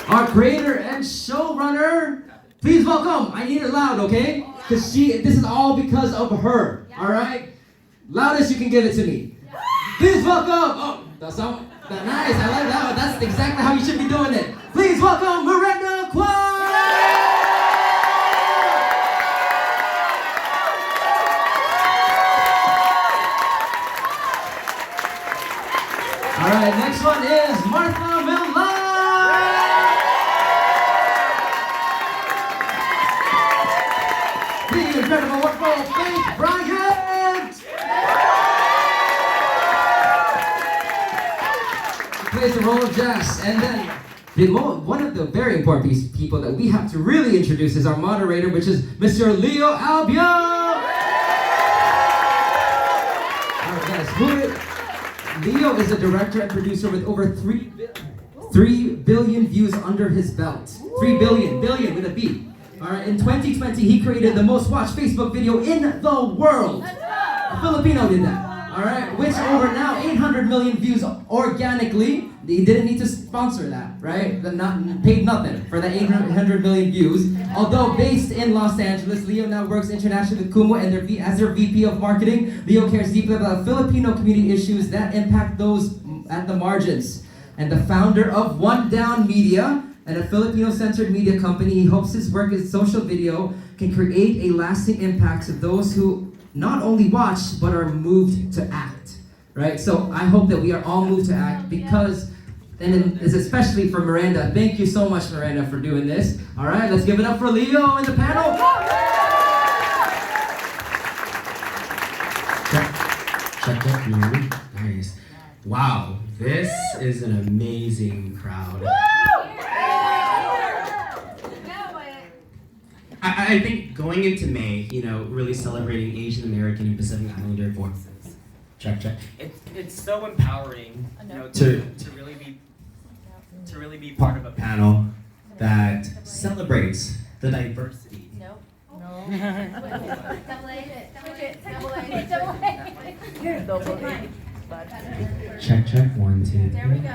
our creator and showrunner. Please welcome, I need it loud, okay? Because this is all because of her, all right? Loudest you can give it to me. Please welcome, oh, that's nice, I like that one. That's exactly how you should be doing it. Please welcome Miranda Kwok! All right, next one is Millan. The incredible, wonderful Faith Bryant. He plays the role of Jess, and then one of the very important people that we have to really introduce is our moderator, which is Mr. LEO ALBEA. All right, guys, Leo is a director and producer with over 3 billion views under his belt. 3 billion with a B. All right, in 2020, he created the most watched Facebook video in the world. A Filipino did that. All right, which over now 800 million views organically. He didn't need to sponsor that, right? Paid nothing for the 800 million views. Although based in Los Angeles, Leo now works internationally with Kumu and as their VP of marketing. Leo cares deeply about Filipino community issues that impact those at the margins. And the founder of OneDownMedia, and a Filipino-centered media company, he hopes his work as social video can create a lasting impact to those who not only watch, but are moved to act, right? So I hope that we are all moved to act because, and it's especially for Miranda. Thank you so much, Miranda, for doing this. All right, let's give it up for Leo in the panel. Check. Nice. Wow, this is an amazing crowd. I think going into May, really celebrating Asian American and Pacific Islander voices. Check. It's so empowering, to really be part of a panel that celebrates the diversity. No. Check. 1, 2, 3. There we go.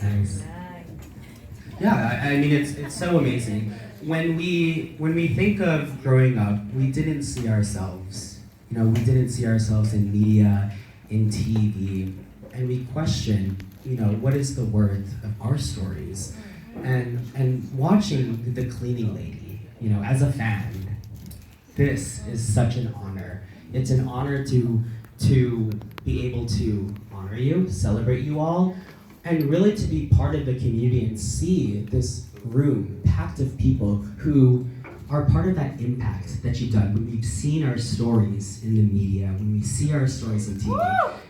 Nice. Yeah, I mean it's so amazing. When we think of growing up, we didn't see ourselves. We didn't see ourselves in media, in TV, and we question, what is the worth of our stories? And watching The Cleaning Lady, as a fan, this is such an honor. It's an honor to be able to honor you, celebrate you all, and really to be part of the community and see this room packed of people who are part of that impact that you've done when we've seen our stories in the media, when we see our stories on TV.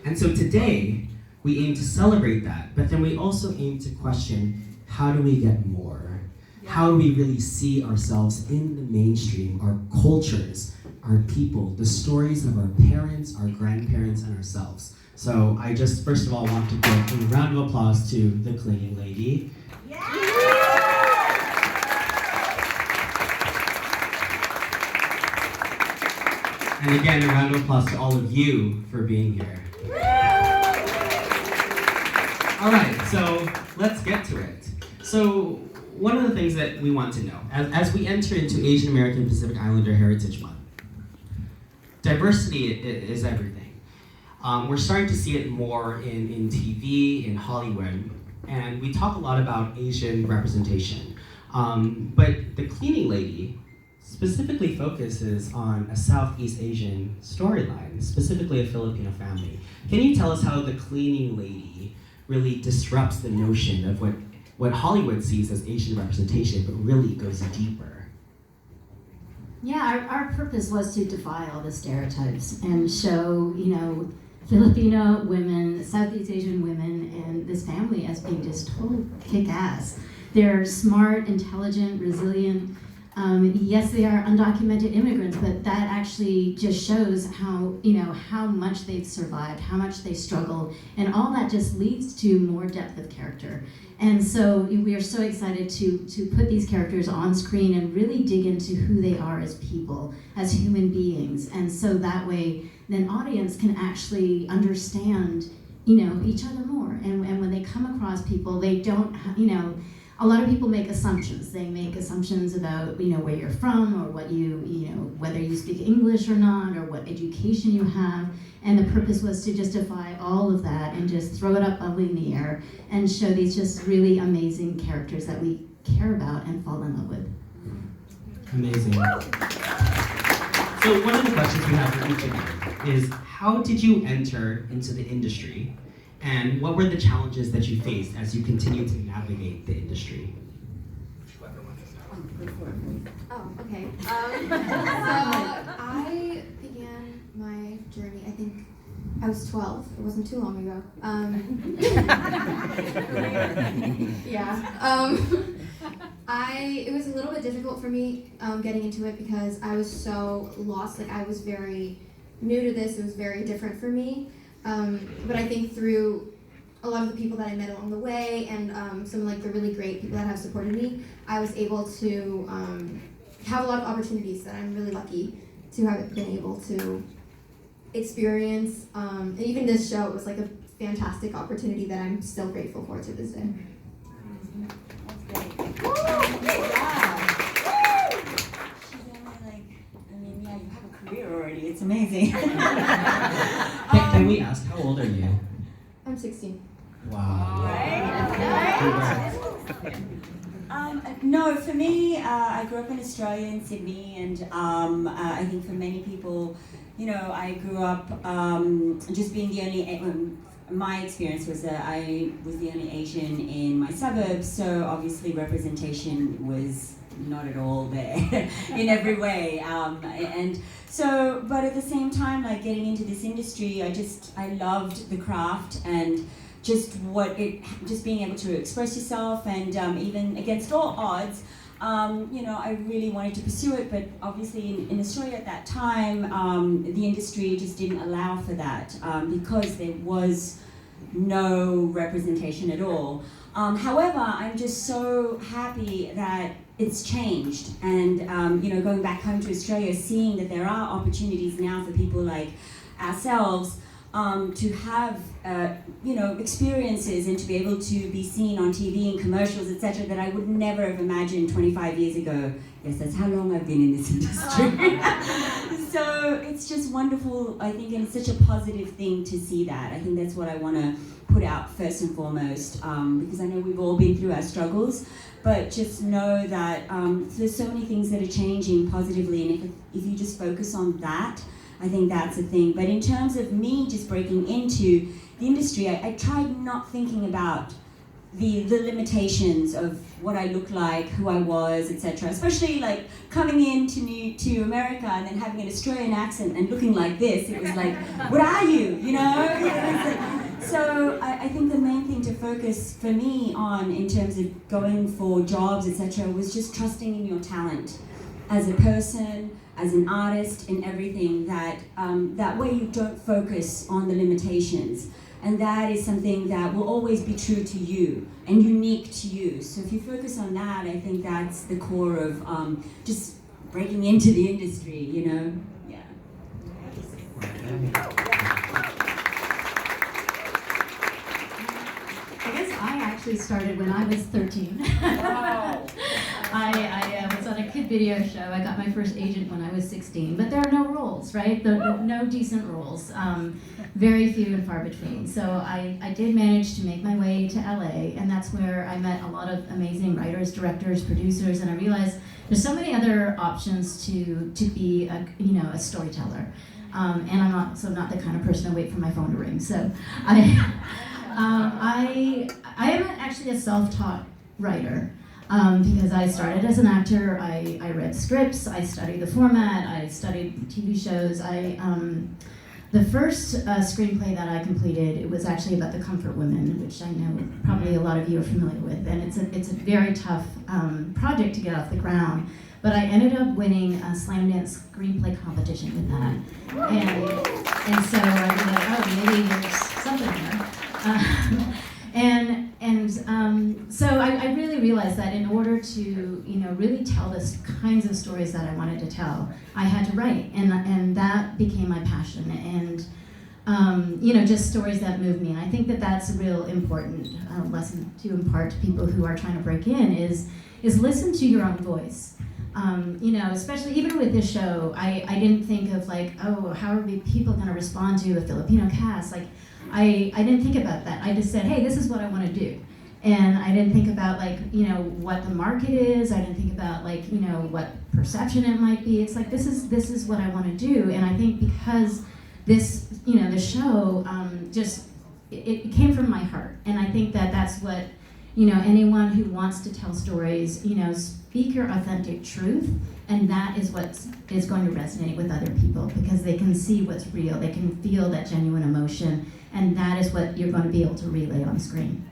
And so today, we aim to celebrate that, but then we also aim to question, how do we get more? How do we really see ourselves in the mainstream, our cultures, our people, the stories of our parents, our grandparents, and ourselves? So I just, first of all, want to give a round of applause to The Cleaning Lady. And again, a round of applause to all of you for being here. All right, so let's get to it. So one of the things that we want to know, as we enter into Asian American Pacific Islander Heritage Month, diversity is everything. We're starting to see it more in TV, in Hollywood, and we talk a lot about Asian representation. But The Cleaning Lady specifically focuses on a Southeast Asian storyline, specifically a Filipino family. Can you tell us how The Cleaning Lady really disrupts the notion of what Hollywood sees as Asian representation, but really goes deeper? Yeah, our purpose was to defy all the stereotypes and show, Filipino women, Southeast Asian women, and this family as being just total kick-ass. They're smart, intelligent, resilient. Yes, they are undocumented immigrants, but that actually just shows how much they've survived, how much they struggled, and all that just leads to more depth of character. And so we are so excited to put these characters on screen and really dig into who they are as people, as human beings, and so that way then audience can actually understand each other more. And when they come across people, they don't, a lot of people make assumptions. They make assumptions about, where you're from, or what whether you speak English or not, or what education you have. And the purpose was to just defy all of that and just throw it up in the air and show these just really amazing characters that we care about and fall in love with. Amazing. So one of the questions we have for each of you is, how did you enter into the industry? And what were the challenges that you faced as you continue to navigate the industry? Oh, okay. So I began my journey, I think I was 12. It wasn't too long ago. It was a little bit difficult for me getting into it because I was so lost. Like, I was very new to this. It was very different for me. But I think through a lot of the people that I met along the way and some of the really great people that have supported me, I was able to have a lot of opportunities that I'm really lucky to have been able to experience. And even this show, it was like a fantastic opportunity that I'm still grateful for to this day. You have a career already. It's amazing. Can we ask, how old are you? I'm 16. Wow. No, for me, I grew up in Australia, in Sydney, and I think for many people, I grew up just being the only. My experience was that I was the only Asian in my suburbs, so obviously representation was not at all there in every way, and so, but at the same time, getting into this industry, I loved the craft and just being able to express yourself, and even against all odds, I really wanted to pursue it, but obviously in Australia at that time, the industry just didn't allow for that because there was no representation at all. However, I'm just so happy that it's changed, and going back home to Australia, seeing that there are opportunities now for people like ourselves to have experiences and to be able to be seen on TV and commercials, etc., that I would never have imagined 25 years ago. Yes, that's how long I've been in this industry. So it's just wonderful, I think, and it's such a positive thing to see that. I think that's what I want to put out first and foremost, because I know we've all been through our struggles, but just know that there's so many things that are changing positively, and if you just focus on that, I think that's a thing. But in terms of me just breaking into the industry, I tried not thinking about the limitations of what I looked like, who I was, etc. Especially coming to America and then having an Australian accent and looking like this. It was like, what are you? So I think the main thing to focus for me on in terms of going for jobs, etc., was just trusting in your talent as a person, as an artist, in everything, that way you don't focus on the limitations. And that is something that will always be true to you and unique to you. So if you focus on that, I think that's the core of just breaking into the industry, Yeah. I guess I actually started when I was 13. Wow. I was on a kid video show. I got my first agent when I was 16, but there are no roles, right? There are no decent roles, very few and far between. So I did manage to make my way to LA, and that's where I met a lot of amazing writers, directors, producers, and I realized there's so many other options to be a storyteller. And I'm also not the kind of person to wait for my phone to ring. So I am actually a self-taught writer. Because I started as an actor, I read scripts, I studied the format, I studied TV shows. The first screenplay that I completed, it was actually about the comfort women, which I know probably a lot of you are familiar with, and it's a very tough project to get off the ground. But I ended up winning a slam dance screenplay competition with that, and so I was like, oh, maybe there's something here. So I really realized that in order to, really tell the kinds of stories that I wanted to tell, I had to write, and that became my passion. And you know, just stories that move me. And I think that that's a real important lesson to impart to people who are trying to break in is listen to your own voice. You know, especially even with this show, I didn't think of like, oh, how are people going to respond to a Filipino cast? Like, I didn't think about that. I just said, hey, this is what I want to do. And I didn't think about like, you know, what the market is. I didn't think about like, you know, what perception it might be. It's like, this is what I want to do. And I think because this, you know, the show it came from my heart. And I think that that's what, you know, anyone who wants to tell stories, you know, speak your authentic truth, and that is what is going to resonate with other people because they can see what's real, they can feel that genuine emotion, and that is what you're going to be able to relay on screen.